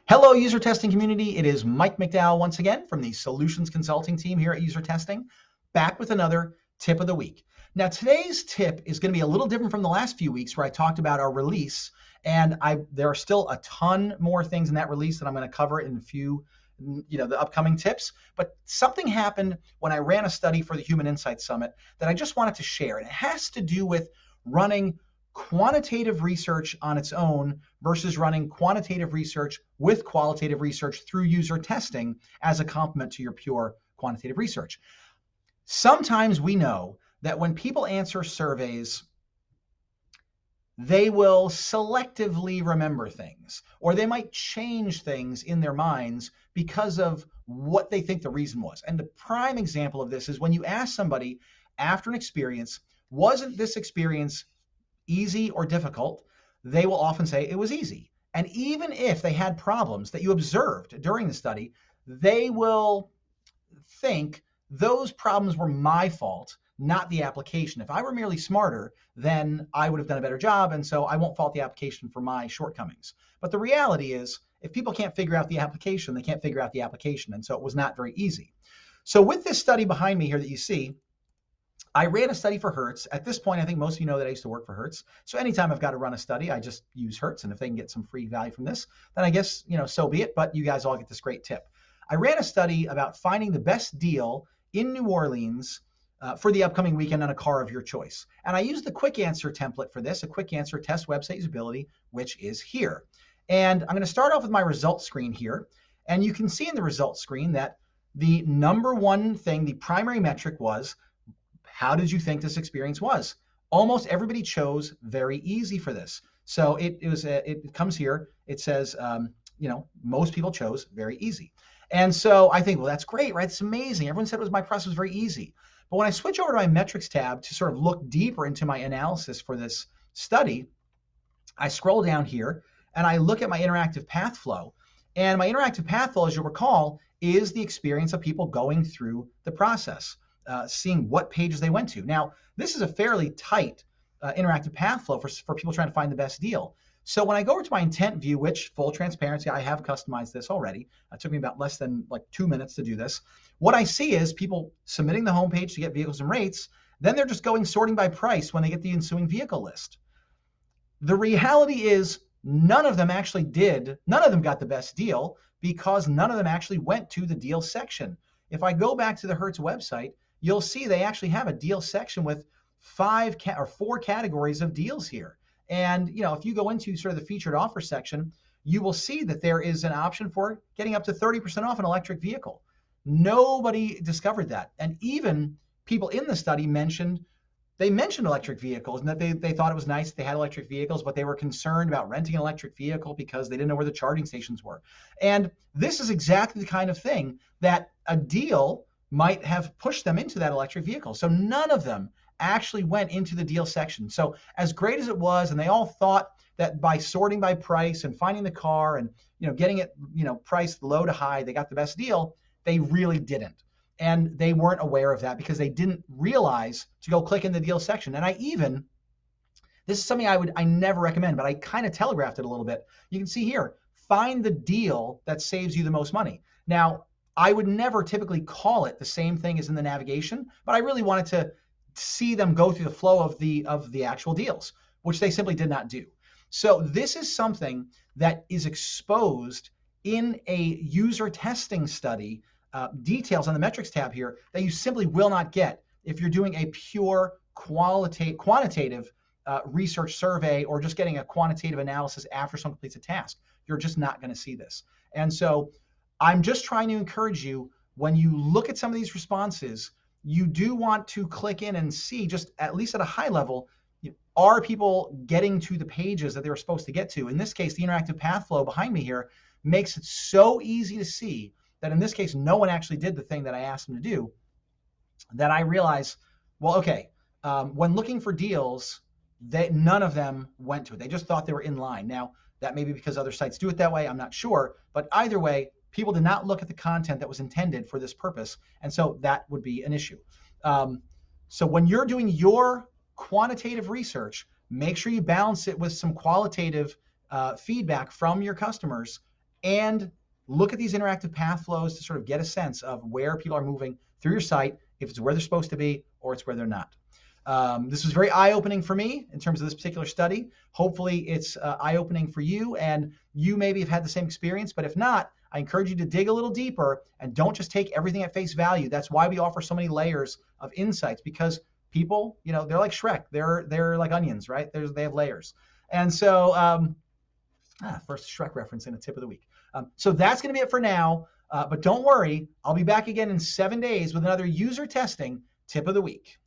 Hello, user testing community. It is Mike McDowell once again from the solutions consulting team here at User Testing, back with another tip of the week. Now, today's tip is going to be a little different from the last few weeks where I talked about our release, and there are still a ton more things in that release that I'm going to cover in a few, the upcoming tips. But something happened when I ran a study for the Human Insights Summit that I just wanted to share, and it has to do with running quantitative research on its own versus running quantitative research with qualitative research through user testing as a complement to your pure quantitative research. Sometimes we know that when people answer surveys, they will selectively remember things, or they might change things in their minds because of what they think the reason was. And the prime example of this is when you ask somebody after an experience, wasn't this experience easy or difficult? They will often say it was easy. And even if they had problems that you observed during the study, they will think those problems were my fault, not the application. If I were merely smarter, then I would have done a better job, and so I won't fault the application for my shortcomings. But the reality is, if people can't figure out the application, they can't figure out the application, and so it was not very easy. So with this study behind me here that you see, I ran a study for Hertz. At this point, I think most of you know that I used to work for Hertz. So anytime I've got to run a study, I just use Hertz. And if they can get some free value from this, then I guess, so be it. But you guys all get this great tip. I ran a study about finding the best deal in New Orleans for the upcoming weekend on a car of your choice. And I used the quick answer template for this, a quick answer test website usability, which is here. And I'm going to start off with my results screen here. And you can see in the results screen that the number one thing, the primary metric was, how did you think this experience was? Almost everybody chose very easy for this. So it comes here. It says, most people chose very easy. And so I think, well, that's great, right? It's amazing. Everyone said my process was very easy. But when I switch over to my metrics tab to sort of look deeper into my analysis for this study, I scroll down here and I look at my interactive path flow. And my interactive path flow, as you'll recall, is the experience of people going through the process. Seeing what pages they went to. Now, this is a fairly tight interactive path flow for people trying to find the best deal. So when I go over to my intent view, which full transparency, I have customized this already. It took me about less than 2 minutes to do this. What I see is people submitting the homepage to get vehicles and rates. Then they're just sorting by price when they get the ensuing vehicle list. The reality is none of them got the best deal because none of them actually went to the deal section. If I go back to the Hertz website, you'll see they actually have a deal section with 4 categories of deals here. And if you go into sort of the featured offer section, you will see that there is an option for getting up to 30% off an electric vehicle. Nobody discovered that. And even people in the study mentioned electric vehicles and that they thought it was nice that they had electric vehicles, but they were concerned about renting an electric vehicle because they didn't know where the charging stations were. And this is exactly the kind of thing that a deal might have pushed them into that electric vehicle. So none of them actually went into the deal section. So as great as it was, and they all thought that by sorting by price and finding the car and getting it priced low to high, they got the best deal, they really didn't. And they weren't aware of that because they didn't realize to go click in the deal section. And this is something I never recommend, but I kind of telegraphed it a little bit. You can see here, find the deal that saves you the most money. Now, I would never typically call it the same thing as in the navigation, but I really wanted to see them go through the flow of the actual deals, which they simply did not do. So this is something that is exposed in a user testing study, details on the metrics tab here that you simply will not get if you're doing a pure quantitative research survey or just getting a quantitative analysis after someone completes a task. You're just not going to see this. And so I'm just trying to encourage you, when you look at some of these responses, you do want to click in and see, just at least at a high level, are people getting to the pages that they were supposed to get to? In this case, the interactive path flow behind me here makes it so easy to see that in this case, no one actually did the thing that I asked them to do, that I realize, well, okay, when looking for deals, none of them went to it. They just thought they were in line. Now, that may be because other sites do it that way. I'm not sure. But either way, people did not look at the content that was intended for this purpose. And so that would be an issue. So when you're doing your quantitative research, make sure you balance it with some qualitative feedback from your customers and look at these interactive path flows to sort of get a sense of where people are moving through your site, if it's where they're supposed to be or it's where they're not. This was very eye-opening for me in terms of this particular study. Hopefully it's eye-opening for you, and you maybe have had the same experience, but if not, I encourage you to dig a little deeper and don't just take everything at face value. That's why we offer so many layers of insights, because people, they're like Shrek. They're like onions, right? They have layers. And so, first Shrek reference in a tip of the week. So that's going to be it for now. But don't worry, I'll be back again in 7 days with another user testing tip of the week.